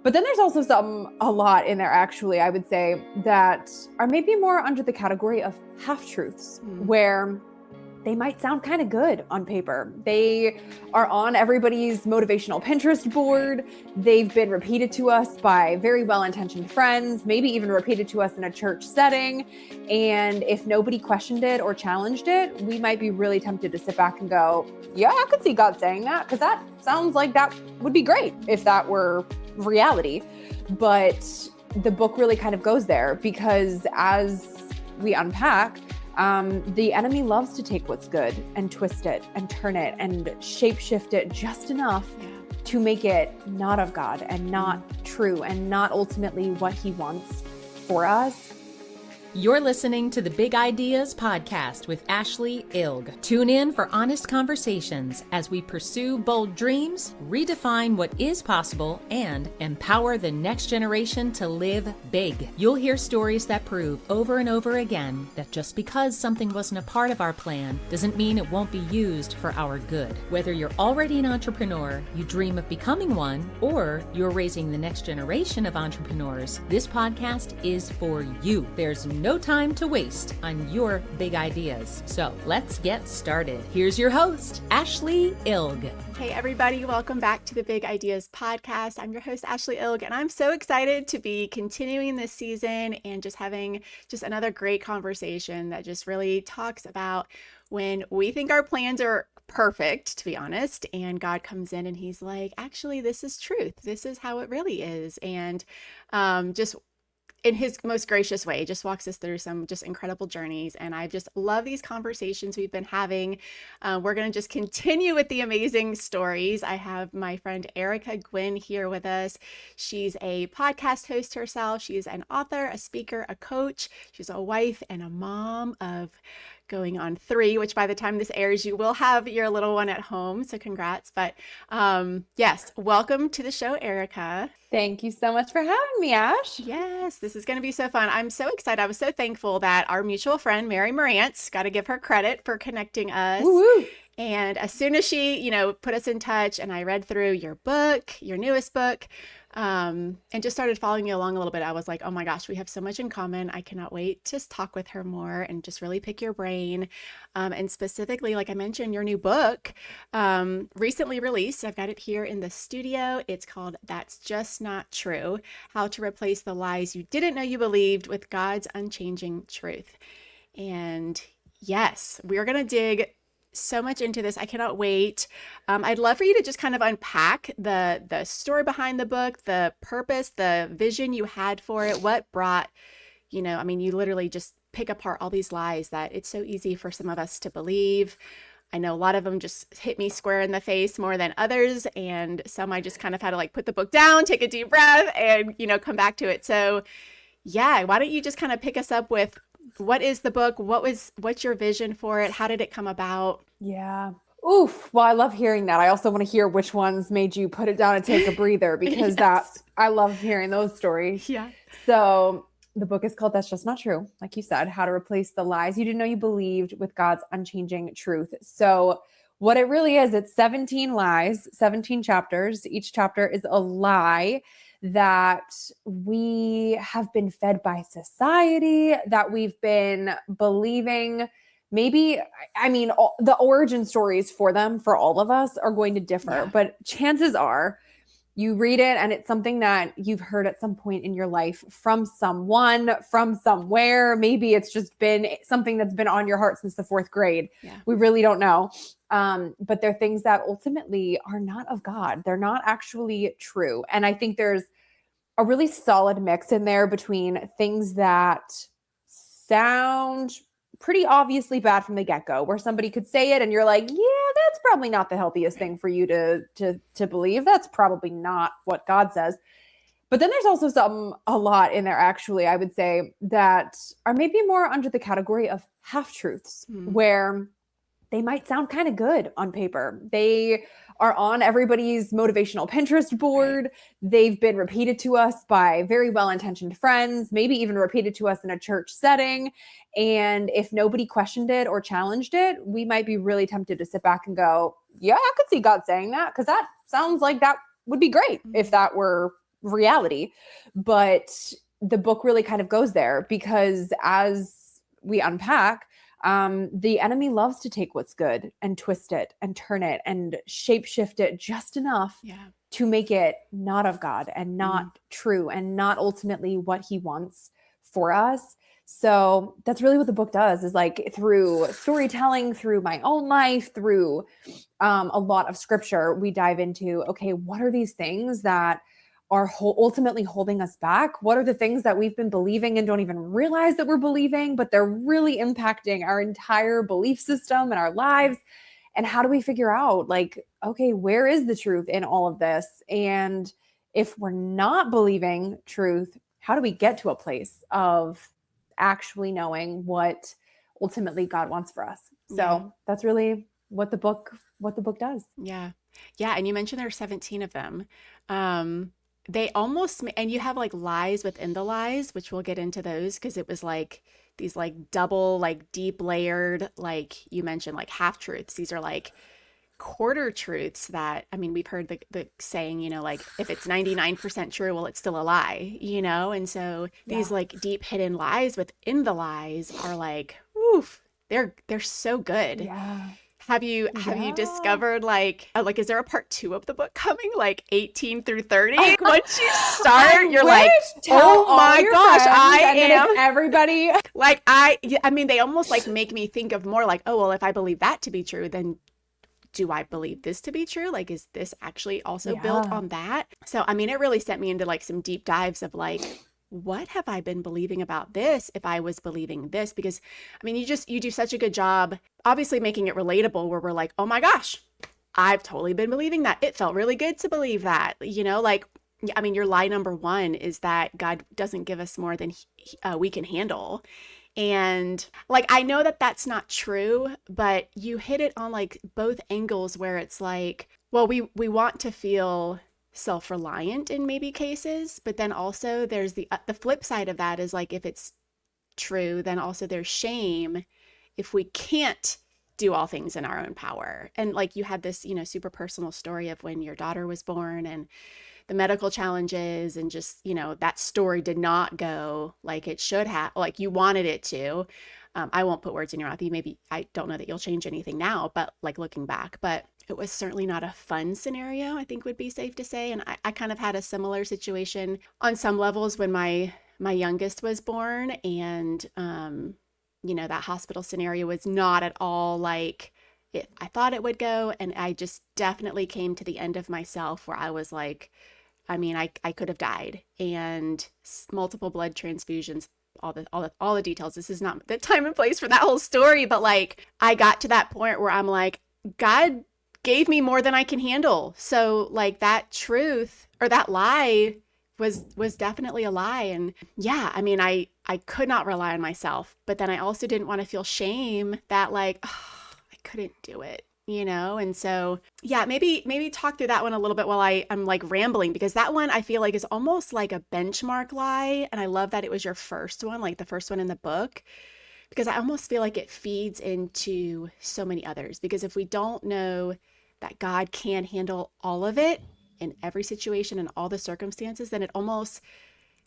But then there's also a lot in there, actually, I would say, that are maybe more under the category of half-truths, where they might sound kind of good on paper. They are on everybody's motivational Pinterest board. They've been repeated to us by very well-intentioned friends, maybe even repeated to us in a church setting. And if nobody questioned it or challenged it, we might be really tempted to sit back and go, yeah, I could see God saying that, because that sounds like that would be great if that were reality. But the book really kind of goes there, because as we unpack, the enemy loves to take what's good and twist it and turn it and shape-shift it just enough to make it not of God and not true and not ultimately what he wants for us. You're listening to the Big Ideas Podcast with Ashlee Ilg. Tune in for honest conversations as we pursue bold dreams, redefine what is possible, and empower the next generation to live big. You'll hear stories that prove over and over again that just because something wasn't a part of our plan doesn't mean it won't be used for our good. Whether you're already an entrepreneur, you dream of becoming one, or you're raising the next generation of entrepreneurs, this podcast is for you. There's no time to waste on your big ideas. So let's get started. Here's your host, Ashlee Ilg. Hey everybody, welcome back to the Big Ideas Podcast. I'm your host, Ashlee Ilg, and I'm so excited to be continuing this season and just having another great conversation that just really talks about when we think our plans are perfect, to be honest, and God comes in and he's like, actually, this is truth. This is how it really is. And just in his most gracious way, just walks us through some just incredible journeys. And I just love these conversations we've been having. We're going to just continue with the amazing stories. I have my friend Erica Gwynn here with us. She's a podcast host herself. She's an author, a speaker, a coach. She's a wife and a mom of going on 3, which by the time this airs, you will have your little one at home. So congrats. But yes, welcome to the show, Erica. Thank you so much for having me, Ash. Yes, this is going to be so fun. I'm so excited. I was so thankful that our mutual friend, Mary Morantz, got to give her credit for connecting us. Woo-woo. And as soon as she, put us in touch and I read through your book, your newest book, and just started following you along a little bit, I was like, oh my gosh, we have so much in common. I cannot wait to talk with her more and just really pick your brain. And specifically, like I mentioned, your new book, recently released. I've got it here in the studio. It's called That's Just Not True: How to Replace the Lies You Didn't Know You Believed with God's Unchanging Truth. And yes, we're going to dig so much into this. I cannot wait. I'd love for you to just kind of unpack the story behind the book, the purpose, the vision you had for it, what brought, you literally just pick apart all these lies that it's so easy for some of us to believe. I know a lot of them just hit me square in the face more than others. And some I just kind of had to put the book down, take a deep breath and, come back to it. So yeah, why don't you just kind of pick us up with what is the book? What's your vision for it? How did it come about? Yeah. Oof. Well, I love hearing that. I also want to hear which ones made you put it down and take a breather, because Yes. I love hearing those stories. Yeah. So the book is called That's Just Not True. Like you said, how to replace the lies you didn't know you believed with God's unchanging truth. So what it really is, it's 17 lies, 17 chapters. Each chapter is a lie that we have been fed by society, that we've been believing. Maybe, the origin stories for them, for all of us, are going to differ, but chances are you read it and it's something that you've heard at some point in your life from someone, from somewhere. Maybe it's just been something that's been on your heart since the 4th grade. Yeah. We really don't know. But they're things that ultimately are not of God. They're not actually true. And I think there's a really solid mix in there between things that sound pretty obviously bad from the get-go, where somebody could say it and you're like, yeah, that's probably not the healthiest thing for you to believe. That's probably not what God says. But then there's also a lot in there, actually, I would say, that are maybe more under the category of half-truths, where they might sound kind of good on paper. They are on everybody's motivational Pinterest board. They've been repeated to us by very well-intentioned friends, maybe even repeated to us in a church setting. And if nobody questioned it or challenged it, we might be really tempted to sit back and go, yeah, I could see God saying that, because that sounds like that would be great if that were reality. But the book really kind of goes there, because as we unpack, the enemy loves to take what's good and twist it and turn it and shape shift it just enough to make it not of God and not true and not ultimately what he wants for us. So that's really what the book does, is like through storytelling, through my own life, through a lot of scripture, we dive into, okay, what are these things that are ultimately holding us back? What are the things that we've been believing and don't even realize that we're believing, but they're really impacting our entire belief system and our lives? And how do we figure out, like, okay, where is the truth in all of this? And if we're not believing truth, how do we get to a place of actually knowing what ultimately God wants for us? So that's really what the book does. Yeah. And you mentioned there are 17 of them. They almost, and you have like lies within the lies, which we'll get into those, because it was like these like double, like deep layered, like you mentioned, like half truths. These are like quarter truths that, I mean, we've heard the saying, you know, like if it's 99% true, well, it's still a lie, you know? And so these like deep hidden lies within the lies are like, oof, they're so good. Yeah. Have you discovered like is there a part 2 of the book coming, like 18 through 30? Like, once you start, you're like, oh my gosh, I am everybody. Like I mean, they almost like make me think of more like, oh, well, if I believe that to be true, then do I believe this to be true? Like, is this actually also built on that? So, I mean, it really sent me into like some deep dives of like, what have I been believing about this if I was believing this? Because, I mean, you do such a good job, obviously making it relatable, where we're like, oh my gosh, I've totally been believing that. It felt really good to believe that, you know, like, I mean, your lie number 1 is that God doesn't give us more than we can handle. And like, I know that that's not true, but you hit it on like both angles, where it's like, well, we want to feel self-reliant in maybe cases, but then also there's the flip side of that is like, if it's true, then also there's shame if we can't do all things in our own power. And like, you had this, you know, super personal story of when your daughter was born and the medical challenges, and just, you know, that story did not go like it should have, like you wanted it to. I won't put words in your mouth. I don't know that you'll change anything now, but like looking back, but it was certainly not a fun scenario, I think would be safe to say. And I kind of had a similar situation on some levels when my youngest was born, and, you know, that hospital scenario was not at all like I thought it would go. And I just definitely came to the end of myself where I was like, I mean, I could have died, and multiple blood transfusions, all the details. This is not the time and place for that whole story, but like, I got to that point where I'm like, God gave me more than I can handle. So like, that truth or that lie was definitely a lie. And yeah, I mean, I could not rely on myself, but then I also didn't want to feel shame that like, oh, I couldn't do it, you know? And so, yeah, maybe talk through that one a little bit while I'm like rambling, because that one I feel like is almost like a benchmark lie. And I love that it was your first one, like the first one in the book, because I almost feel like it feeds into so many others. Because if we don't know that God can handle all of it in every situation and all the circumstances, then it almost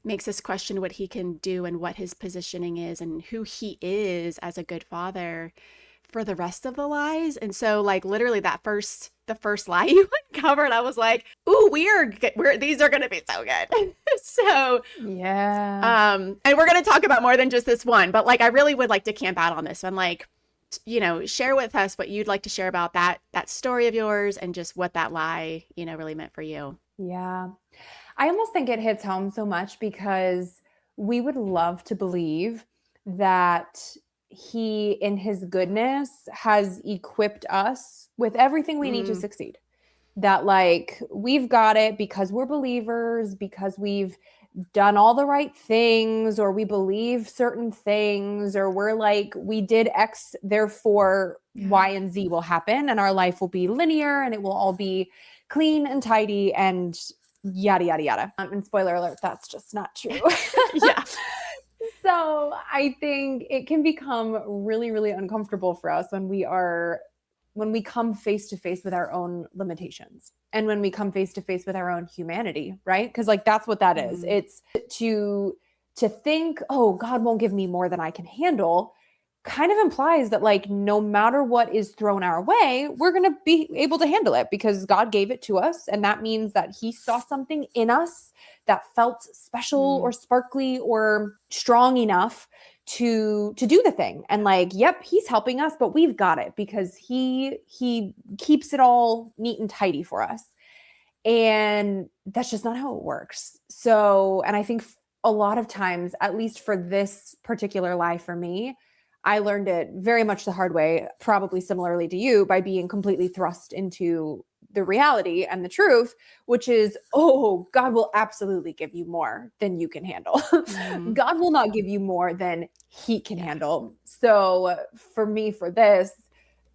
makes us question what he can do and what his positioning is and who he is as a good father for the rest of the lies. And so like, literally the first lie you uncovered, I was like, ooh, these are going to be so good. So yeah. And we're going to talk about more than just this one, but like, I really would like to camp out on this one. Like, you know, share with us what you'd like to share about that story of yours and just what that lie, you know, really meant for you. Yeah. I almost think it hits home so much because we would love to believe that he, in his goodness, has equipped us with everything we need to succeed. That like, we've got it because we're believers, because we've done all the right things, or we believe certain things, or we're like, we did X, therefore Y and Z will happen, and our life will be linear and it will all be clean and tidy and yada, yada, yada. And spoiler alert, that's just not true. Yeah. So I think it can become really, really uncomfortable for us when we are when we come face to face with our own limitations and when we come face to face with our own humanity, right? Because like that's what that is. It's to think, oh, God won't give me more than I can handle, kind of implies that like no matter what is thrown our way, we're going to be able to handle it because God gave it to us. And that means that he saw something in us that felt special or sparkly or strong enough to do the thing. And like, yep, he's helping us, but we've got it because he keeps it all neat and tidy for us. And that's just not how it works. So, and I think a lot of times, at least for this particular lie for me, I learned it very much the hard way, probably similarly to you, by being completely thrust into the reality and the truth, which is, oh, God will absolutely give you more than you can handle. God will not give you more than he can handle. So for me, for this,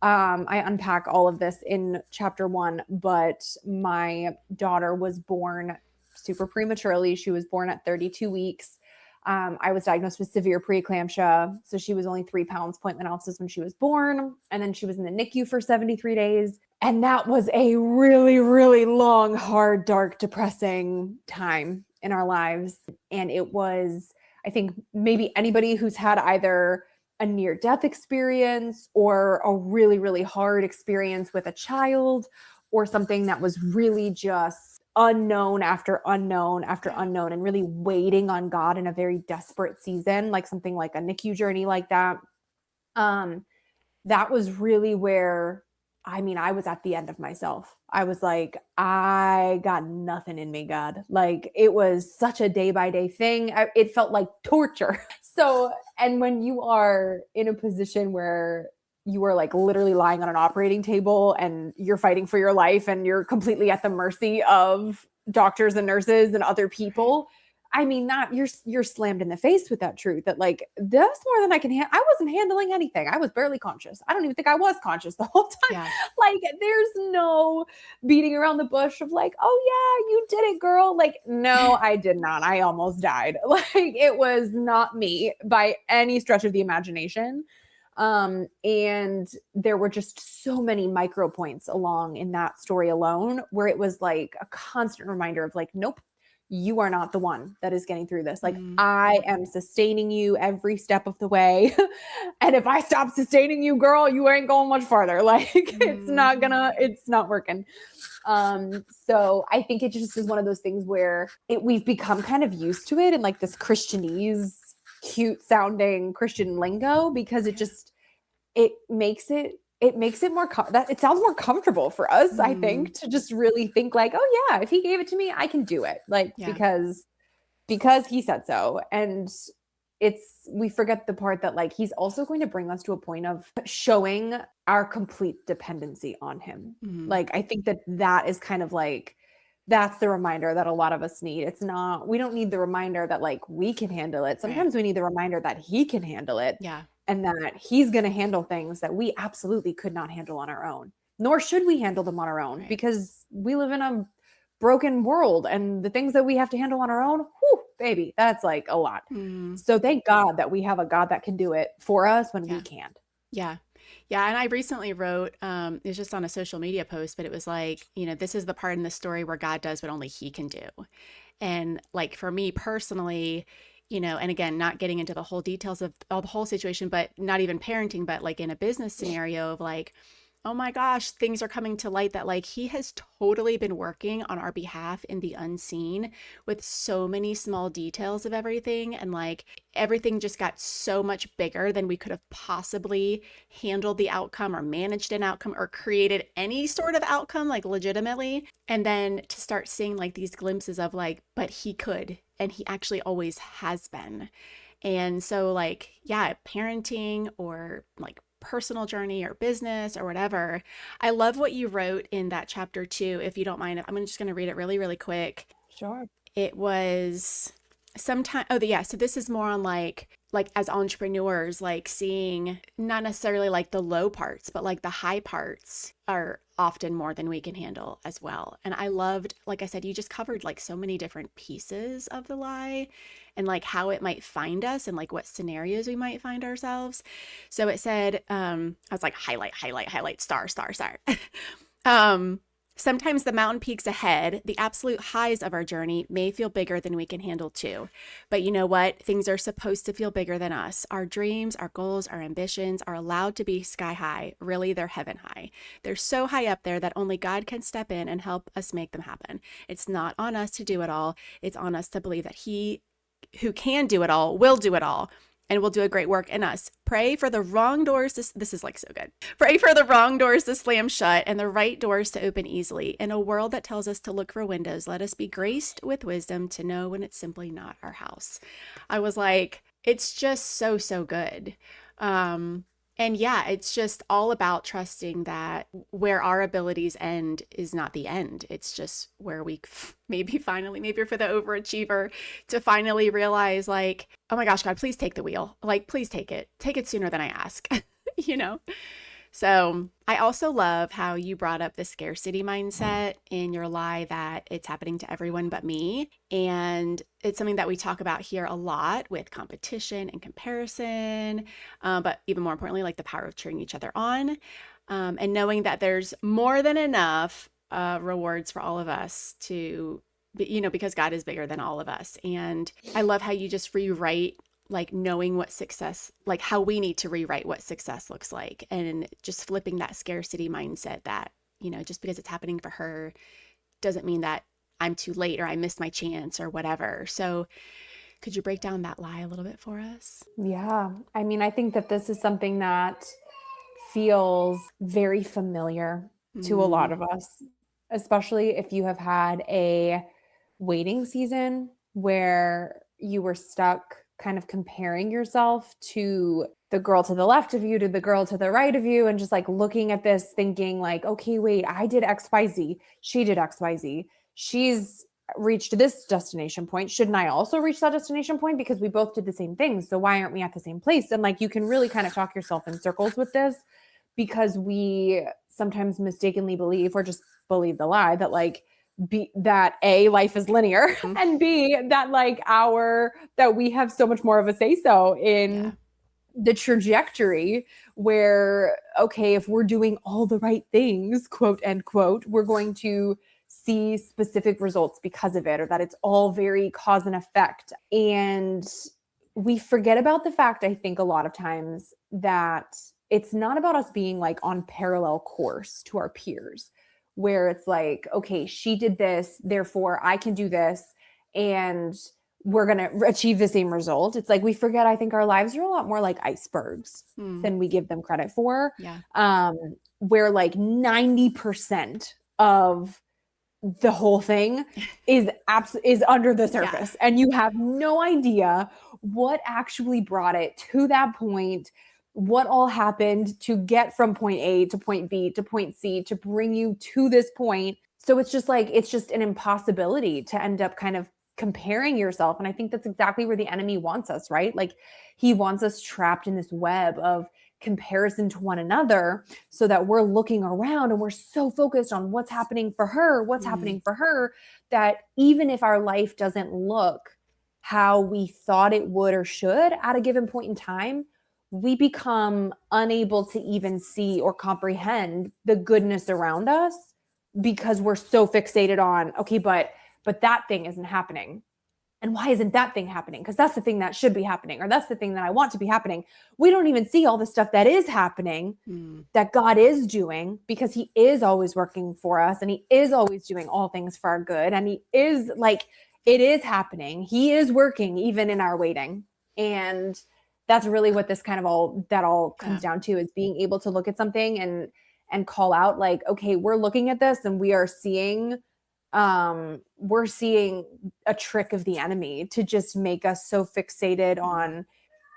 I unpack all of this in chapter 1, but my daughter was born super prematurely. She was born at 32 weeks. I was diagnosed with severe preeclampsia. So she was only 3 pounds, 0.1 ounces when she was born. And then she was in the NICU for 73 days. And that was a really, really long, hard, dark, depressing time in our lives. And it was, I think maybe anybody who's had either a near-death experience or a really, really hard experience with a child or something that was really just unknown after unknown after unknown and really waiting on God in a very desperate season, like something like a NICU journey like that. That was really where, I mean, I was at the end of myself. I was like, I got nothing in me, God. Like it was such a day by day thing. It felt like torture. So, and when you are in a position where you are like literally lying on an operating table and you're fighting for your life and you're completely at the mercy of doctors and nurses and other people, I mean, that you're slammed in the face with that truth that like, that's more than I can handle. I wasn't handling anything. I was barely conscious. I don't even think I was conscious the whole time. Yeah. Like there's no beating around the bush of like, oh yeah, you did it, girl. Like, no, I did not. I almost died. Like it was not me by any stretch of the imagination. And there were just so many micro points along in that story alone where it was like a constant reminder of like, nope, you are not the one that is getting through this. Like I am sustaining you every step of the way. And if I stop sustaining you, girl, you ain't going much farther. Like it's not working. So I think it just is one of those things where we've become kind of used to it and like this Christianese cute sounding Christian lingo because it makes it more that it sounds more comfortable for us, I think, to just really think like, oh yeah, if he gave it to me, I can do it. Like because he said so. And we forget the part that like he's also going to bring us to a point of showing our complete dependency on him. Like I think that is kind of like that's the reminder that a lot of us need. We don't need the reminder that like we can handle it. Sometimes we need the reminder that he can handle it. Yeah. And that he's going to handle things that we absolutely could not handle on our own, nor should we handle them on our own because we live in a broken world and the things that we have to handle on our own, whew, baby, that's like a lot. So thank God that we have a God that can do it for us when we can't. Yeah. Yeah. And I recently wrote, it was just on a social media post, but it was like, this is the part in the story where God does what only he can do. And like for me personally, and again, not getting into the whole details of the whole situation, but not even parenting, but like in a business scenario of like, oh my gosh, things are coming to light that like he has totally been working on our behalf in the unseen with so many small details of everything. And like everything just got so much bigger than we could have possibly handled the outcome or managed an outcome or created any sort of outcome, like legitimately. And then to start seeing like these glimpses of like, but he could, and he actually always has been. And so like, yeah, parenting or like personal journey or business or whatever. I love what you wrote in that chapter 2. If you don't mind, I'm just going to read it really, really quick. Sure. It was sometime. Oh, yeah. So this is more on like as entrepreneurs, like seeing not necessarily like the low parts, but like the high parts are often more than we can handle as well. And I loved, like I said, you just covered like so many different pieces of the lie and like how it might find us and like what scenarios we might find ourselves. So it said, I was like, highlight, star. Sometimes the mountain peaks ahead, the absolute highs of our journey may feel bigger than we can handle too. But you know what? Things are supposed to feel bigger than us. Our dreams, our goals, our ambitions are allowed to be sky high. Really, they're heaven high. They're so high up there that only God can step in and help us make them happen. It's not on us to do it all. It's on us to believe that He who can do it all will do it all and will do a great work in us. Pray for the wrong doors. This is like so good. Pray for the wrong doors to slam shut and the right doors to open easily. In a world that tells us to look for windows, let us be graced with wisdom to know when it's simply not our house. I was like, it's just so, so good. And yeah, it's just all about trusting that where our abilities end is not the end. It's just where we maybe for the overachiever to finally realize like, oh my gosh, God, please take the wheel. Like, please take it sooner than I ask, you know? So I also love how you brought up the scarcity mindset in your lie that it's happening to everyone but me. And it's something that we talk about here a lot with competition and comparison, but even more importantly, like the power of cheering each other on, and knowing that there's more than enough rewards for all of us to, you know, because God is bigger than all of us. And I love how you just rewrite like knowing what success, like how we need to rewrite what success looks like, and just flipping that scarcity mindset that, you know, just because it's happening for her doesn't mean that I'm too late or I missed my chance or whatever. So could you break down that lie a little bit for us? Yeah. I mean, I think that this is something that feels very familiar to a lot of us, especially if you have had a waiting season where you were stuck kind of comparing yourself to the girl to the left of you, to the girl to the right of you, and just like looking at this thinking like, okay, wait, I did XYZ. She did XYZ. She's reached this destination point. Shouldn't I also reach that destination point? Because we both did the same thing. So why aren't we at the same place? And like, you can really kind of talk yourself in circles with this because we sometimes mistakenly believe or just believe the lie that like, that A, life is linear, and B, that like that we have so much more of a say so in the trajectory where, okay, if we're doing all the right things, quote unquote, we're going to see specific results because of it, or that it's all very cause and effect. And we forget about the fact, I think a lot of times, that it's not about us being like on parallel course to our peers, where it's like, okay, she did this, therefore I can do this, and we're going to achieve the same result. It's like, we forget, I think our lives are a lot more like icebergs than we give them credit for. Yeah. Where like 90% of the whole thing is under the surface, and you have no idea what actually brought it to that point, what all happened to get from point A to point B to point C to bring you to this point. So it's just like, it's just an impossibility to end up kind of comparing yourself. And I think that's exactly where the enemy wants us, right? Like, he wants us trapped in this web of comparison to one another, so that we're looking around and we're so focused on what's happening for her, that even if our life doesn't look how we thought it would or should at a given point in time, we become unable to even see or comprehend the goodness around us because we're so fixated on, okay, but that thing isn't happening. And why isn't that thing happening? Because that's the thing that should be happening, or that's the thing that I want to be happening. We don't even see all the stuff that is happening, that God is doing, because he is always working for us, and he is always doing all things for our good. And he is like, it is happening. He is working even in our waiting. And that's really what this kind of all comes down to, is being able to look at something and call out like, okay, we're looking at this and we are seeing a trick of the enemy to just make us so fixated on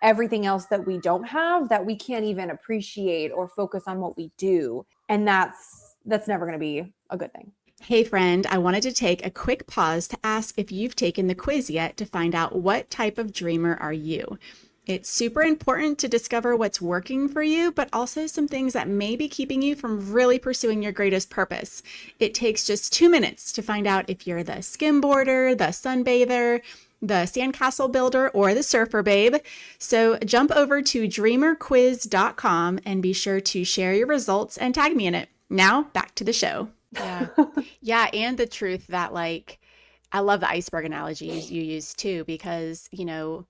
everything else that we don't have, that we can't even appreciate or focus on what we do. And that's never going to be a good thing. Hey friend, I wanted to take a quick pause to ask if you've taken the quiz yet to find out what type of dreamer are you. It's super important to discover what's working for you, but also some things that may be keeping you from really pursuing your greatest purpose. It takes just 2 minutes to find out if you're the skimboarder, the sunbather, the sandcastle builder, or the surfer babe. So jump over to dreamerquiz.com and be sure to share your results and tag me in it. Now back to the show. Yeah. Yeah. And the truth that, like, I love the iceberg analogy you use too, because, you know,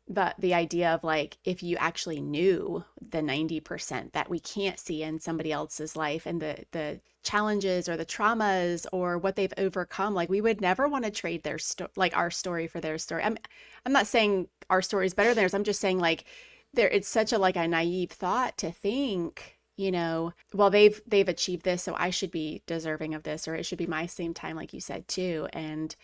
the idea of, like, if you actually knew the 90% that we can't see in somebody else's life, and the challenges or the traumas or what they've overcome, like, we would never want to trade their like our story for their story. I'm not saying our story is better than theirs. I'm just saying, like, it's such a, like, a naive thought to think, you know, well, they've achieved this, so I should be deserving of this, or it should be my same time, like you said too. And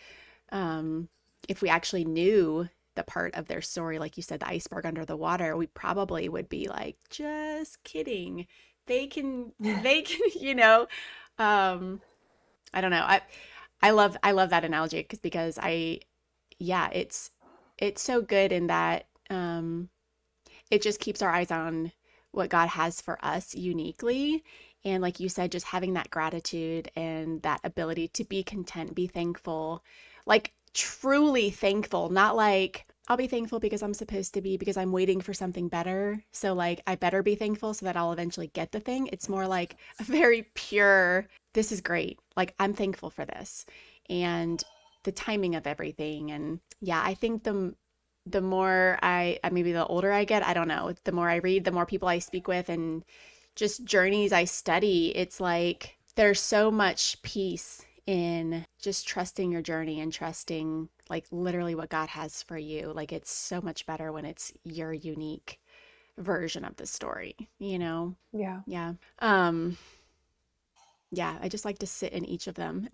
if we actually knew the part of their story, like you said, the iceberg under the water, we probably would be like, just kidding. They can, you know, I don't know. I love that analogy because it's so good in that, it just keeps our eyes on what God has for us uniquely. And like you said, just having that gratitude and that ability to be content, be thankful, like truly thankful, not like, I'll be thankful because I'm supposed to be, because I'm waiting for something better. So, like, I better be thankful so that I'll eventually get the thing. It's more like a very pure, this is great. Like, I'm thankful for this and the timing of everything. And yeah, I think the more maybe the older I get, I don't know, the more I read, the more people I speak with, and just journeys I study, it's like there's so much peace in just trusting your journey and trusting, like, literally what God has for you. Like, it's so much better when it's your unique version of the story, you know? Yeah. Yeah. Yeah, I just like to sit in each of them.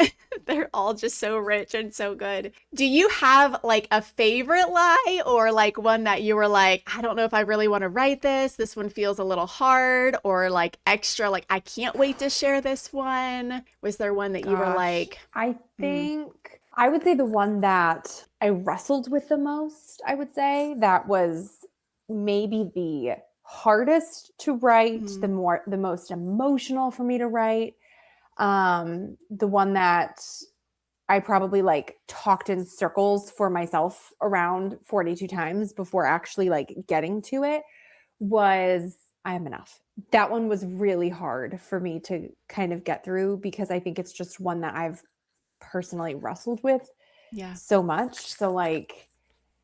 They're all just so rich and so good. Do you have, like, a favorite lie, or, like, one that you were like, I don't know if I really want to write this. This one feels a little hard, or, like, extra, like, I can't wait to share this one? Was there one that you were like, I think I would say the one that I wrestled with the most, I would say that was maybe the hardest to write, the most emotional for me to write. The one that I probably, like, talked in circles for myself around 42 times before actually, like, getting to it was I am enough. That one was really hard for me to kind of get through because I think it's just one that I've personally wrestled with yeah, so much. So, like,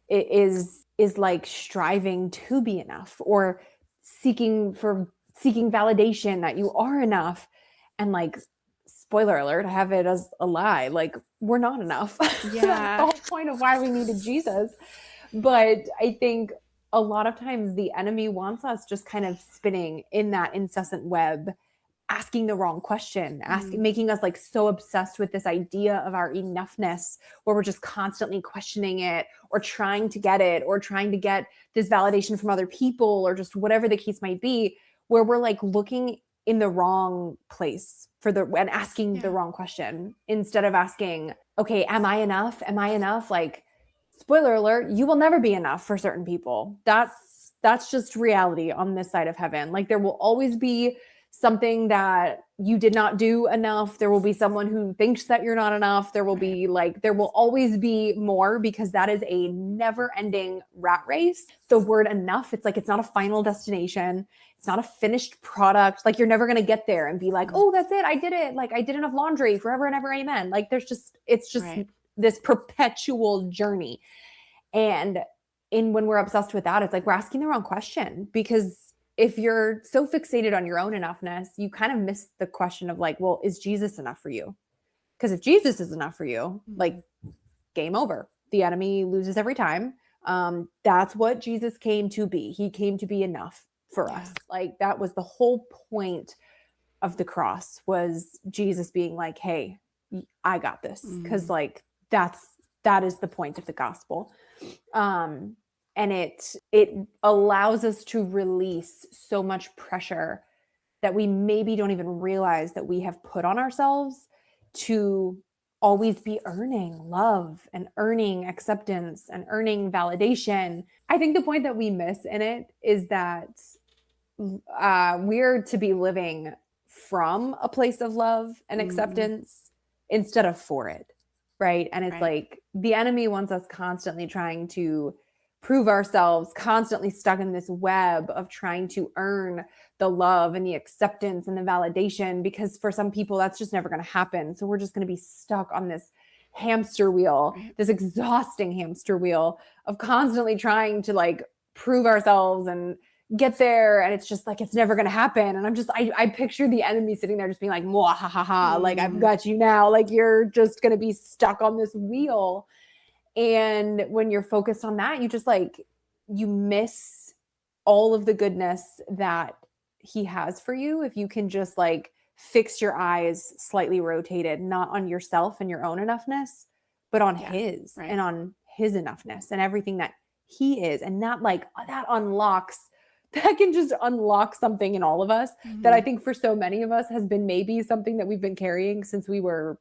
it is like striving to be enough, or seeking validation that you are enough. And, like, spoiler alert, I have it as a lie. Like, we're not enough. Yeah. That's the whole point of why we needed Jesus. But I think a lot of times the enemy wants us just kind of spinning in that incessant web, asking the wrong question, making us, like, so obsessed with this idea of our enoughness, where we're just constantly questioning it, or trying to get it, or trying to get this validation from other people, or just whatever the case might be, where we're, like, looking in the wrong place and asking the wrong question, instead of asking, okay, am I enough? Am I enough? Like, spoiler alert, you will never be enough for certain people. That's just reality on this side of heaven. Like, there will always be something that you did not do enough. There will be someone who thinks that you're not enough. There will be, like, there will always be more, because that is a never-ending rat race. The word enough, it's like, it's not a final destination. It's not a finished product. Like, you're never going to get there and be like, oh, that's it. I did it. Like, I did enough laundry forever and ever. Amen. Like, it's just this perpetual journey. And when we're obsessed with that, it's like we're asking the wrong question, because if you're so fixated on your own enoughness, you kind of miss the question of, like, well, is Jesus enough for you? Because if Jesus is enough for you, like, game over. The enemy loses every time. That's what Jesus came to be. He came to be enough for us. Like, that was the whole point of the cross, was Jesus being like, hey, I got this. Because, like, that is the point of the gospel. And it allows us to release so much pressure that we maybe don't even realize that we have put on ourselves to always be earning love and earning acceptance and earning validation. I think the point that we miss in it is that we're to be living from a place of love and acceptance instead of for it. Right. And it's like the enemy wants us constantly trying to prove ourselves, constantly stuck in this web of trying to earn the love and the acceptance and the validation, because for some people that's just never going to happen. So we're just going to be stuck on this hamster wheel, this exhausting hamster wheel of constantly trying to like prove ourselves and get there. And it's just like, it's never going to happen. And I picture the enemy sitting there just being like, mwah, ha, ha, ha, like I've got you now. Like you're just going to be stuck on this wheel. And when you're focused on that, you just like, you miss all of the goodness that he has for you. If you can just like fix your eyes slightly rotated, not on yourself and your own enoughness, but on his and on his enoughness and everything that he is. And that like, that can just unlock something in all of us that I think for so many of us has been maybe something that we've been carrying since we were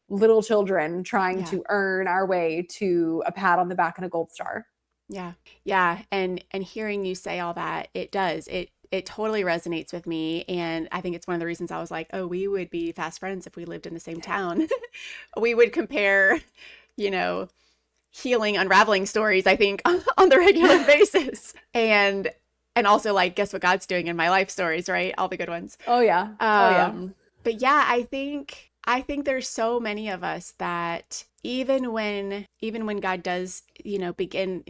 little children, trying to earn our way to a pat on the back and a gold star. Yeah. Yeah. And hearing you say all that, it does. It totally resonates with me. And I think it's one of the reasons I was like, oh, we would be fast friends if we lived in the same town. We would compare, healing, unraveling stories, I think, on the regular basis. And also like, guess what God's doing in my life stories, right? All the good ones. Oh yeah. But yeah, I think there's so many of us that even when God does, begin,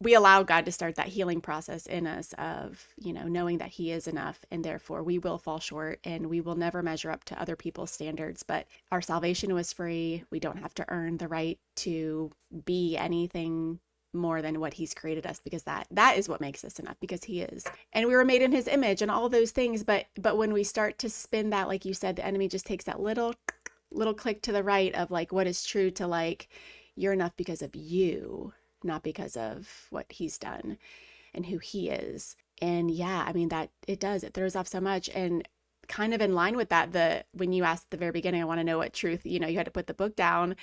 we allow God to start that healing process in us of, knowing that he is enough, and therefore we will fall short and we will never measure up to other people's standards. But our salvation was free. We don't have to earn the right to be anything more than what he's created us, because that is what makes us enough, because he is. And we were made in his image and all those things. But when we start to spin that, like you said, the enemy just takes that little click to the right of like what is true to like, you're enough because of you, not because of what he's done and who he is. And yeah, I mean, that it throws off so much. And kind of in line with that, when you asked at the very beginning, I want to know what truth, you had to put the book down.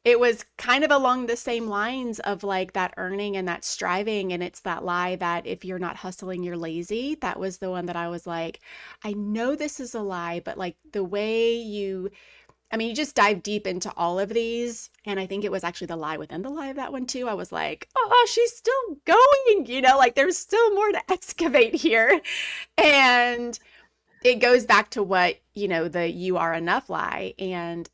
It was kind of along the same lines of like that earning and that striving. And it's that lie that if you're not hustling, you're lazy. That was the one that I was like, I know this is a lie, but like the way you just dive deep into all of these. And I think it was actually the lie within the lie of that one too. I was like, oh, she's still going, like there's still more to excavate here. And it goes back to what, the you are enough lie. And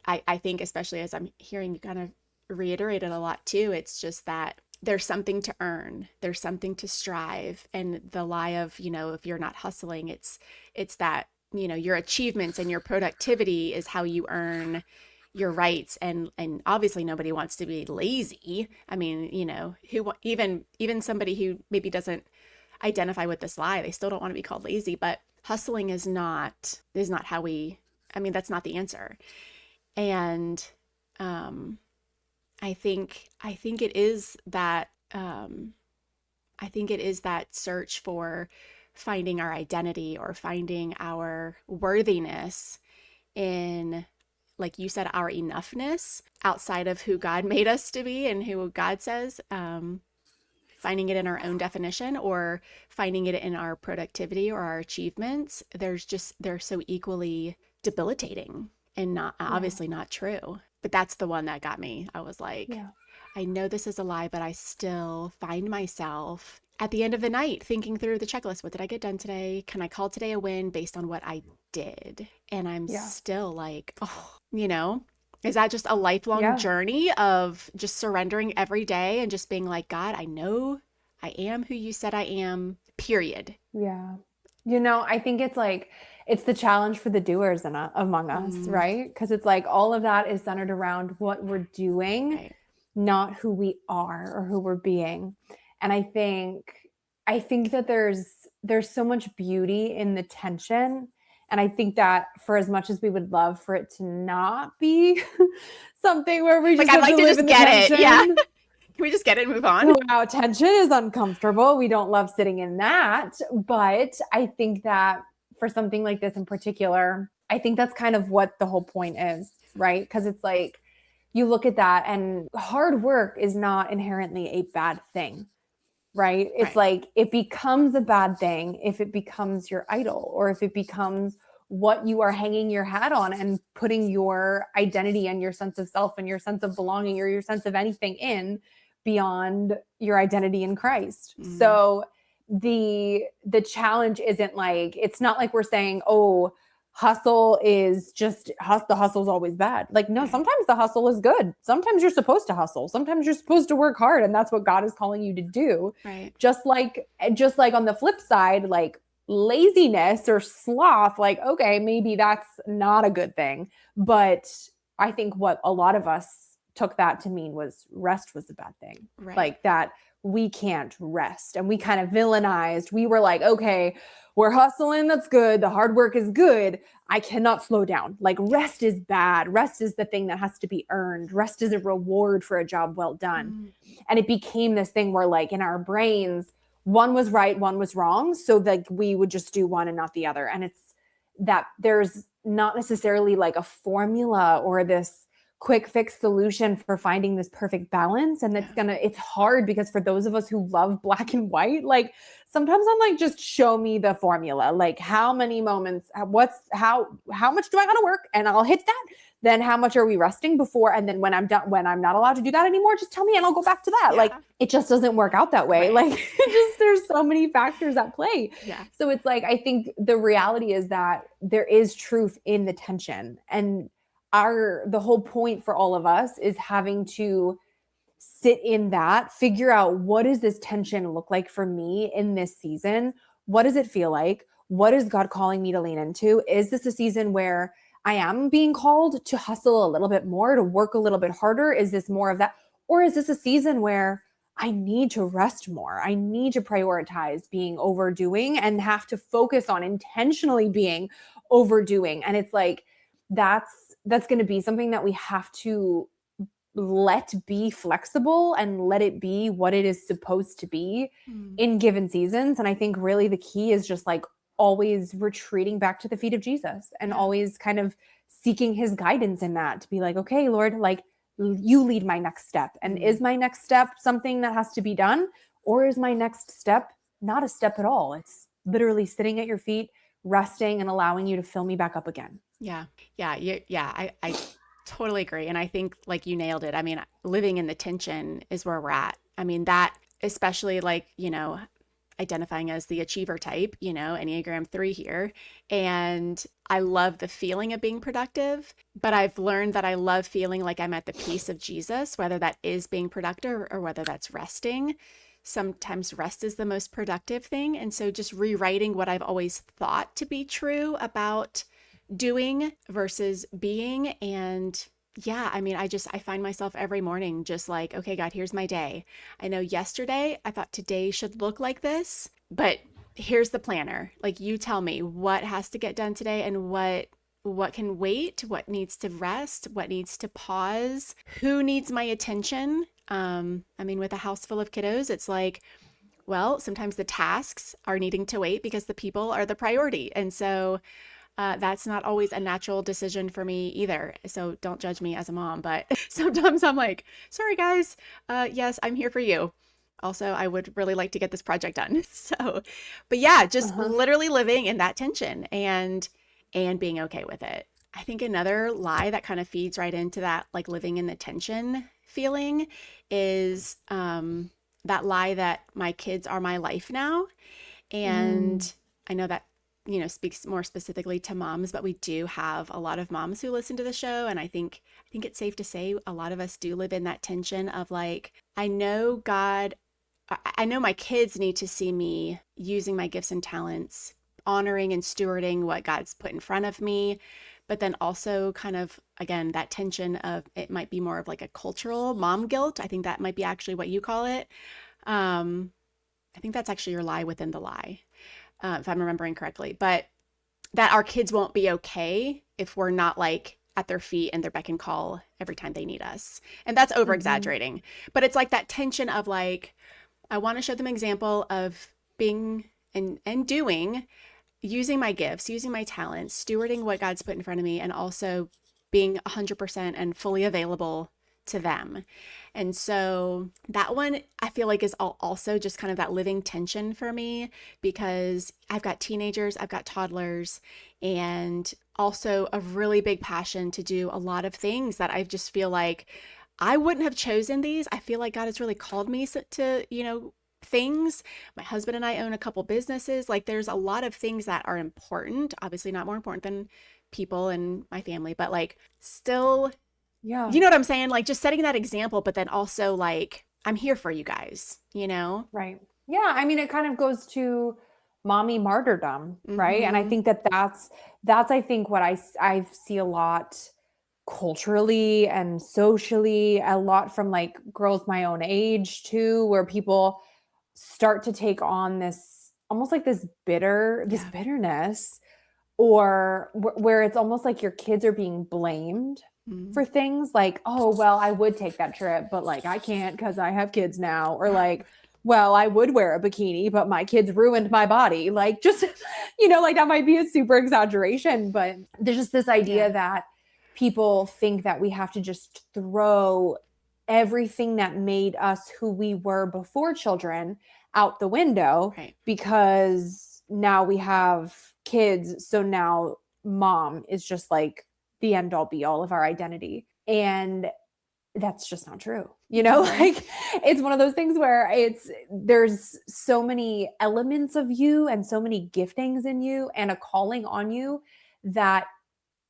I think especially as I'm hearing you kind of reiterate it a lot too, it's just that there's something to earn, there's something to strive. And the lie of, if you're not hustling, it's that, your achievements and your productivity is how you earn your rights. And obviously nobody wants to be lazy. I mean, who even somebody who maybe doesn't identify with this lie, they still don't want to be called lazy, but hustling is not how that's not the answer. And I think it is that search for finding our identity or finding our worthiness in, like you said, our enoughness outside of who God made us to be and who God says, finding it in our own definition or finding it in our productivity or our achievements. They're so equally debilitating and not obviously not true. But that's the one that got me. I was like, I know this is a lie, but I still find myself at the end of the night thinking through the checklist. What did I get done today? Can I call today a win based on what I did? And I'm still like, is that just a lifelong journey of just surrendering every day and just being like, God, I know I am who you said I am, period. Yeah. I think it's the challenge for the doers among us, right? Because it's like all of that is centered around what we're doing, not who we are or who we're being. And I think that there's so much beauty in the tension. And I think that for as much as we would love for it to not be something where we just I'd like to just get it. Yeah. Can we just get it and move on? Wow, tension is uncomfortable. We don't love sitting in that. But I think that for something like this in particular, I think that's kind of what the whole point is, right? Because it's like, you look at that and hard work is not inherently a bad thing, right? It's Right. like it becomes a bad thing if it becomes your idol, or if it becomes what you are hanging your hat on and putting your identity and your sense of self and your sense of belonging or your sense of anything in beyond your identity in Christ. So the challenge isn't like, it's not like we're saying, oh, hustle is just the hustle's always bad. Like, no, Right. sometimes the hustle is good. Sometimes you're supposed to hustle. Sometimes you're supposed to work hard, and that's what God is calling you to do. Right. Just like on the flip side, like laziness or sloth, like, okay, maybe that's not a good thing. But I think what a lot of us took that to mean was rest was a bad thing. Right. Like that we can't rest. And we kind of villainized. We were like, okay, we're hustling. That's good. The hard work is good. I cannot slow down. Like rest is bad. Rest is the thing that has to be earned. Rest is a reward for a job well done. And it became this thing where like in our brains, one was right, one was wrong. So like we would just do one and not the other. And it's that there's not necessarily like a formula or this quick fix solution for finding this perfect balance. And it's hard because for those of us who love black and white, like sometimes I'm like, just show me the formula. Like how many moments, how much do I got to work? And I'll hit that. Then how much are we resting before? And then when I'm done, when I'm not allowed to do that anymore, just tell me and I'll go back to that. Yeah. Like it just doesn't work out that way. Right. Like there's so many factors at play. Yeah. So it's like, I think the reality is that there is truth in the tension, and the whole point for all of us is having to sit in that, figure out what does this tension look like for me in this season? What does it feel like? What is God calling me to lean into? Is this a season where I am being called to hustle a little bit more, to work a little bit harder? Is this more of that? Or is this a season where I need to rest more? I need to prioritize being overdoing and have to focus on intentionally being overdoing. And it's like, that's going to be something that we have to let be flexible and let it be what it is supposed to be in given seasons. And I think really the key is just like always retreating back to the feet of Jesus and always kind of seeking his guidance in that, to be like, okay, Lord, like you lead my next step. And is my next step something that has to be done? Or is my next step not a step at all? It's literally sitting at your feet, resting and allowing you to fill me back up again. Yeah. I totally agree. And I think like you nailed it. I mean, living in the tension is where we're at. I mean, that especially like, identifying as the achiever type, Enneagram 3 here. And I love the feeling of being productive, but I've learned that I love feeling like I'm at the peace of Jesus, whether that is being productive or whether that's resting. Sometimes rest is the most productive thing. And so just rewriting what I've always thought to be true about doing versus being. And I mean, I find myself every morning just like, okay, God, here's my day. I know yesterday I thought today should look like this, but here's the planner. Like you tell me what has to get done today and what can wait, what needs to rest, what needs to pause, who needs my attention. I mean, with a house full of kiddos, it's like, well, sometimes the tasks are needing to wait because the people are the priority. And so that's not always a natural decision for me either. So don't judge me as a mom, but sometimes I'm like, sorry guys, yes, I'm here for you. Also, I would really like to get this project done. So, but yeah, just literally living in that tension and being okay with it. I think another lie that kind of feeds right into that, like living in the tension feeling, is that lie that my kids are my life now. And I know that speaks more specifically to moms, but we do have a lot of moms who listen to the show. And I think it's safe to say a lot of us do live in that tension of like, I know my kids need to see me using my gifts and talents, honoring and stewarding what God's put in front of me. But then also kind of, again, that tension of it might be more of like a cultural mom guilt. I think that might be actually what you call it. I think that's actually your lie within the lie. If I'm remembering correctly, but that our kids won't be okay if we're not like at their feet and their beck and call every time they need us. And that's over exaggerating, but it's like that tension of like, I want to show them example of being and doing, using my gifts, using my talents, stewarding what God's put in front of me, and also being 100% and fully available to them. And so that one I feel like is also just kind of that living tension for me, because I've got teenagers, I've got toddlers, and also a really big passion to do a lot of things that I just feel like I wouldn't have chosen these. I feel like God has really called me to, things. My husband and I own a couple businesses. Like there's a lot of things that are important, obviously not more important than people and my family, but like still, Yeah. you know what I'm saying? Like just setting that example, but then also like, I'm here for you guys, Right. Yeah. I mean, it kind of goes to mommy martyrdom, right? And I think that's I think what I see a lot culturally and socially, a lot from like girls my own age too, where people start to take on this almost like this bitterness, or where it's almost like your kids are being blamed for things like, oh, well, I would take that trip, but like I can't because I have kids now. Or like, well, I would wear a bikini, but my kids ruined my body. Like just, like that might be a super exaggeration, but there's just this idea that people think that we have to just throw everything that made us who we were before children out the window, Right. because now we have kids. So now mom is just like the end all be all of our identity. And that's just not true. Like it's one of those things where there's so many elements of you and so many giftings in you and a calling on you that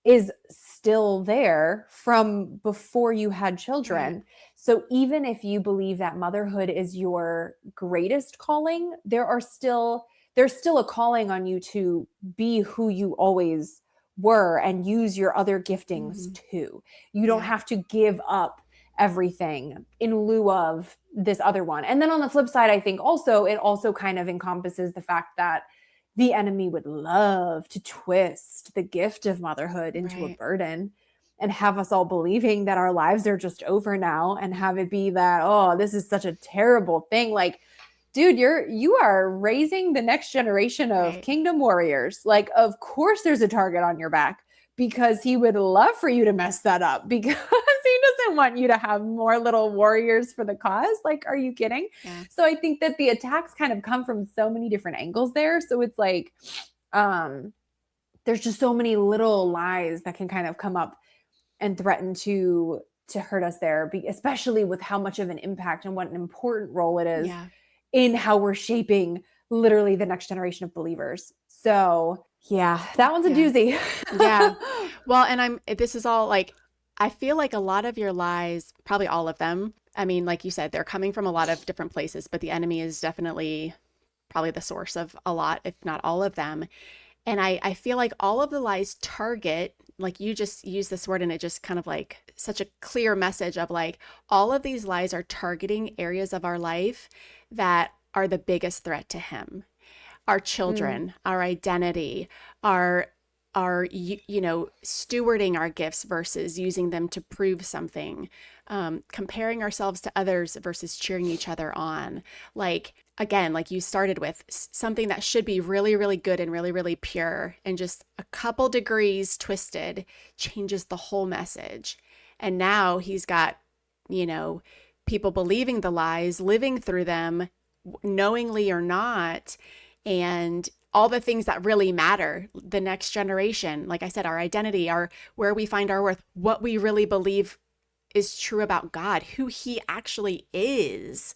is still there from before you had children. Right. So even if you believe that motherhood is your greatest calling, there's still a calling on you to be who you always were and use your other giftings too. You don't have to give up everything in lieu of this other one. And then on the flip side, I think it also kind of encompasses the fact that the enemy would love to twist the gift of motherhood into a burden and have us all believing that our lives are just over now, and have it be that, oh, this is such a terrible thing. Like, dude, you are raising the next generation of kingdom warriors. Like, of course there's a target on your back, because he would love for you to mess that up, because he doesn't want you to have more little warriors for the cause. Like, are you kidding? Yeah. So I think that the attacks kind of come from so many different angles there. So it's like, there's just so many little lies that can kind of come up and threaten to hurt us there, especially with how much of an impact and what an important role it is in how we're shaping literally the next generation of believers. So yeah, that one's a doozy. Yeah. Well, and this is all like, I feel like a lot of your lies, probably all of them, I mean, like you said, they're coming from a lot of different places, but the enemy is definitely probably the source of a lot, if not all of them. And I feel like all of the lies target, like you just use this word, and it just kind of like such a clear message of like, all of these lies are targeting areas of our life that are the biggest threat to him. Our children, our identity, our stewarding our gifts versus using them to prove something, comparing ourselves to others versus cheering each other on. Like, again, like you started with, something that should be really, really good and really, really pure, and just a couple degrees twisted changes the whole message. And now he's got, people believing the lies, living through them, knowingly or not, and all the things that really matter, the next generation, like I said, our identity, where we find our worth, what we really believe is true about God, who he actually is.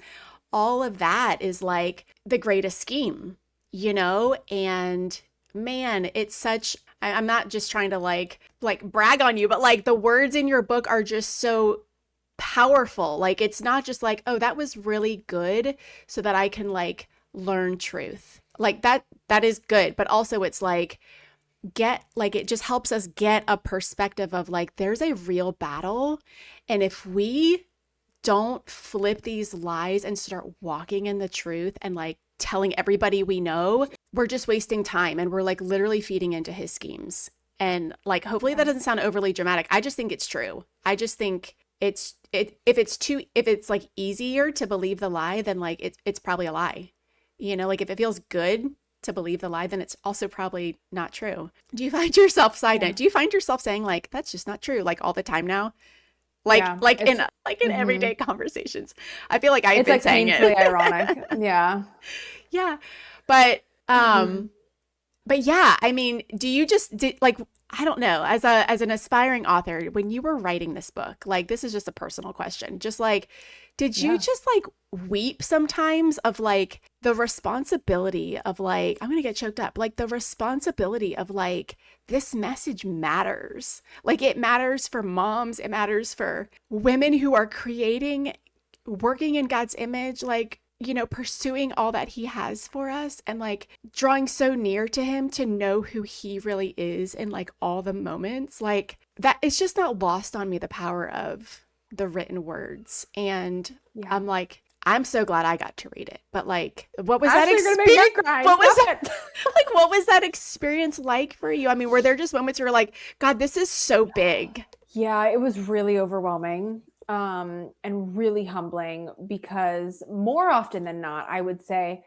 All of that is like the greatest scheme, and man, it's such, I'm not just trying to like brag on you, but like the words in your book are just so powerful. Like, it's not just like, oh, that was really good so that I can like learn truth. Like that is good, but also it's like, it just helps us get a perspective of like, there's a real battle. And if we don't flip these lies and start walking in the truth and like telling everybody we know, we're just wasting time, and we're like literally feeding into his schemes. And like, hopefully that doesn't sound overly dramatic. I just think it's true. I just think if it's like easier to believe the lie, then like it's probably a lie. Like if it feels good to believe the lie, then it's also probably not true. Do you find yourself, side note, do you find yourself saying like, that's just not true, like all the time now? Like in everyday conversations. I feel like I've been saying it. It's like painfully ironic. Yeah. Yeah. But yeah, I mean, do you like, I don't know, as an aspiring author, when you were writing this book, like, this is just a personal question, just like, did you just like weep sometimes of like the responsibility of like, I'm gonna get choked up, like the responsibility of like, this message matters. Like, it matters for moms, it matters for women who are creating, working in God's image, like, you know, pursuing all that he has for us and like drawing so near to him to know who he really is in like all the moments. Like, that, it's just not lost on me, the power of the written words. And I'm like, I'm so glad I got to read it. But like, what was that experience? What was that experience like for you? I mean, were there just moments where you're like, God, this is so big? Yeah, it was really overwhelming. And really humbling, because more often than not, I would say,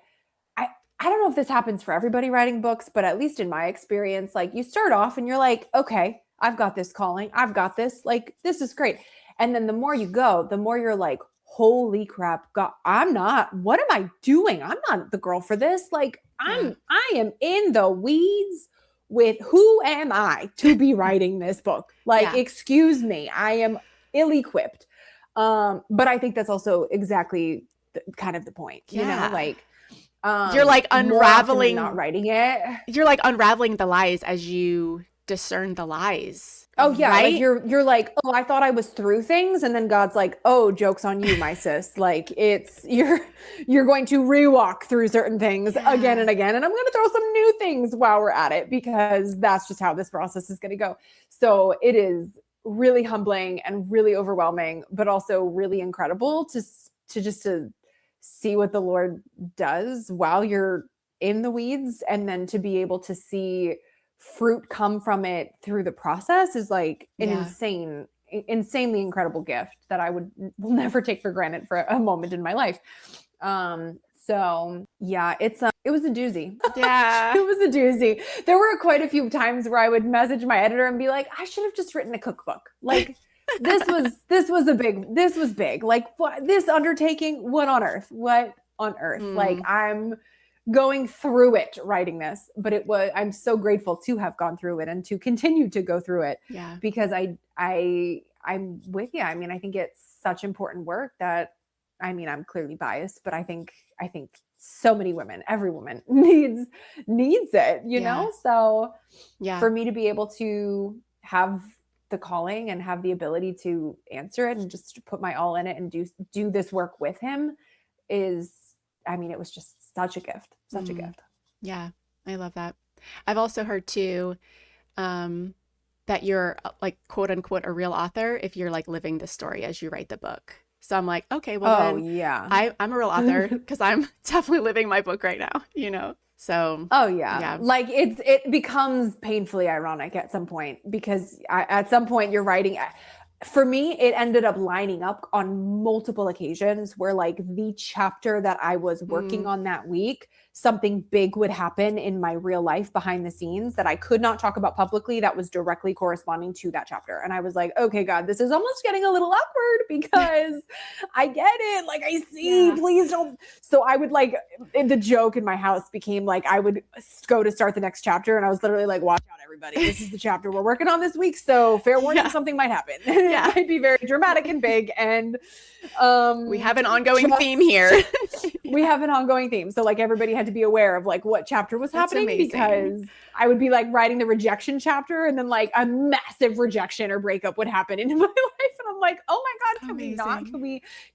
I don't know if this happens for everybody writing books, but at least in my experience, like, you start off and you're like, okay, I've got this calling. I've got this, like, this is great. And then the more you go, the more you're like, holy crap, God, what am I doing? I'm not the girl for this. Like, I am in the weeds with who am I to be writing this book? Like, excuse me, I am ill-equipped. But I think that's also exactly kind of the point, you know, like, you're like unraveling, not writing it. You're like unraveling the lies as you discern the lies. Oh yeah. Right? Like you're like, oh, I thought I was through things. And then God's like, oh, joke's on you, my sis. Like, you're going to rewalk through certain things again and again. And I'm going to throw some new things while we're at it, because that's just how this process is going to go. So it is really humbling and really overwhelming, but also really incredible to see what the Lord does while you're in the weeds, and then to be able to see fruit come from it through the process is like an insanely incredible gift that I will never take for granted for a moment in my life. So yeah, it was a doozy. Yeah. It was a doozy. There were quite a few times where I would message my editor and be like, I should have just written a cookbook. Like, this was big. Like, this undertaking, what on earth? Like, I'm going through it writing this, but I'm so grateful to have gone through it and to continue to go through it. Yeah. Because I'm with you. I mean, I think it's such important work that, I mean, I'm clearly biased, but I think so many women, every woman needs it, you know? So for me to be able to have the calling and have the ability to answer it and just put my all in it and do this work with him is, I mean, it was just such a gift, such a gift. Yeah. I love that. I've also heard too, that you're like, quote unquote, a real author if you're like living the story as you write the book. So I'm like, okay, well, I'm a real author because I'm definitely living my book right now, you know? So, like it becomes painfully ironic at some point, because at some point you're writing. For me, it ended up lining up on multiple occasions where, like, the chapter that I was working on that week, something big would happen in my real life behind the scenes that I could not talk about publicly that was directly corresponding to that chapter. And I was like, okay, God, this is almost getting a little awkward, because I get it. Like, I see, please don't. So I would, like, the joke in my house became like, I would go to start the next chapter and I was literally like, watch out, everybody. This is the chapter we're working on this week. So fair warning, something might happen. It might be very dramatic and big. And we have an ongoing theme here. We have an ongoing theme. So, like, everybody had to be aware of like what chapter was happening, because I would be like writing the rejection chapter, and then like a massive rejection or breakup would happen in my life. And I'm like, oh my God, can we not?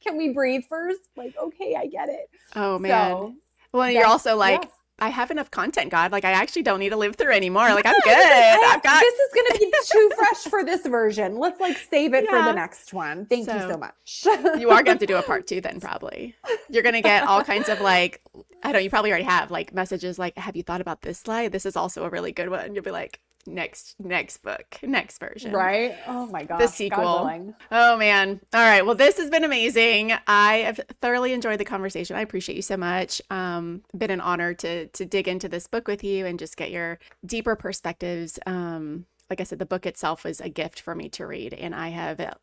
Can we breathe first? Like, okay, I get it. Oh man. So, well, you're also like, I have enough content, God. Like, I actually don't need to live through anymore. Like, I'm good. This is going to be too fresh for this version. Let's like save it for the next one. Thank you so much. You are going to have to do a part 2 then, probably. You're going to get all kinds of like, I don't know, you probably already have like messages like, have you thought about this slide? This is also a really good one. You'll be like, next book, next version. Right? Oh my gosh. The God sequel. willing. Oh man. All right. Well, this has been amazing. I have thoroughly enjoyed the conversation. I appreciate you so much. Been an honor to dig into this book with you and just get your deeper perspectives. Like I said, the book itself was a gift for me to read, and I have it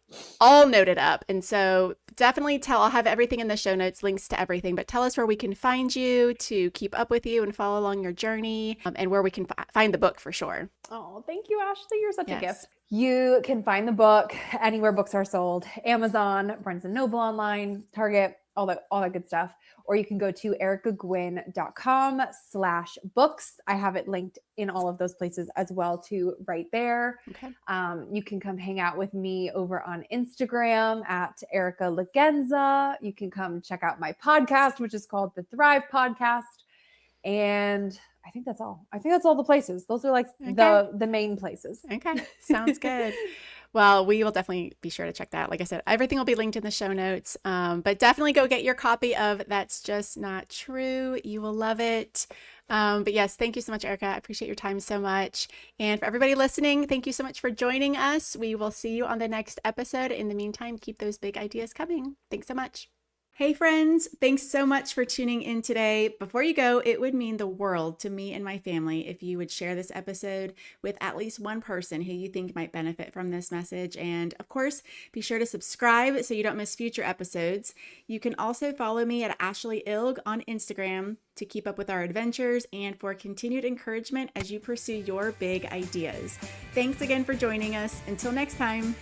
all noted up. And so definitely I'll have everything in the show notes, links to everything, but tell us where we can find you to keep up with you and follow along your journey, and where we can find the book for sure. Oh, thank you, Ashlee. You're such a Yes. gift. You can find the book anywhere books are sold, Amazon, Barnes & Noble online, Target, all that good stuff. Or you can go to ericagwynn.com/books. I have it linked in all of those places as well too, right there. Okay. You can come hang out with me over on Instagram at Erica Lagenza. You can come check out my podcast, which is called the Thrive Podcast. And I think that's all. I think that's all the places. Those are like the main places. Okay. Sounds good. Well, we will definitely be sure to check that. Like I said, everything will be linked in the show notes. But definitely go get your copy of That's Just Not True. You will love it. But yes, thank you so much, Erica. I appreciate your time so much. And for everybody listening, thank you so much for joining us. We will see you on the next episode. In the meantime, keep those big ideas coming. Thanks so much. Hey friends, thanks so much for tuning in today. Before you go, it would mean the world to me and my family if you would share this episode with at least one person who you think might benefit from this message. And of course, be sure to subscribe so you don't miss future episodes. You can also follow me at Ashlee Ilg on Instagram to keep up with our adventures and for continued encouragement as you pursue your big ideas. Thanks again for joining us. Until next time.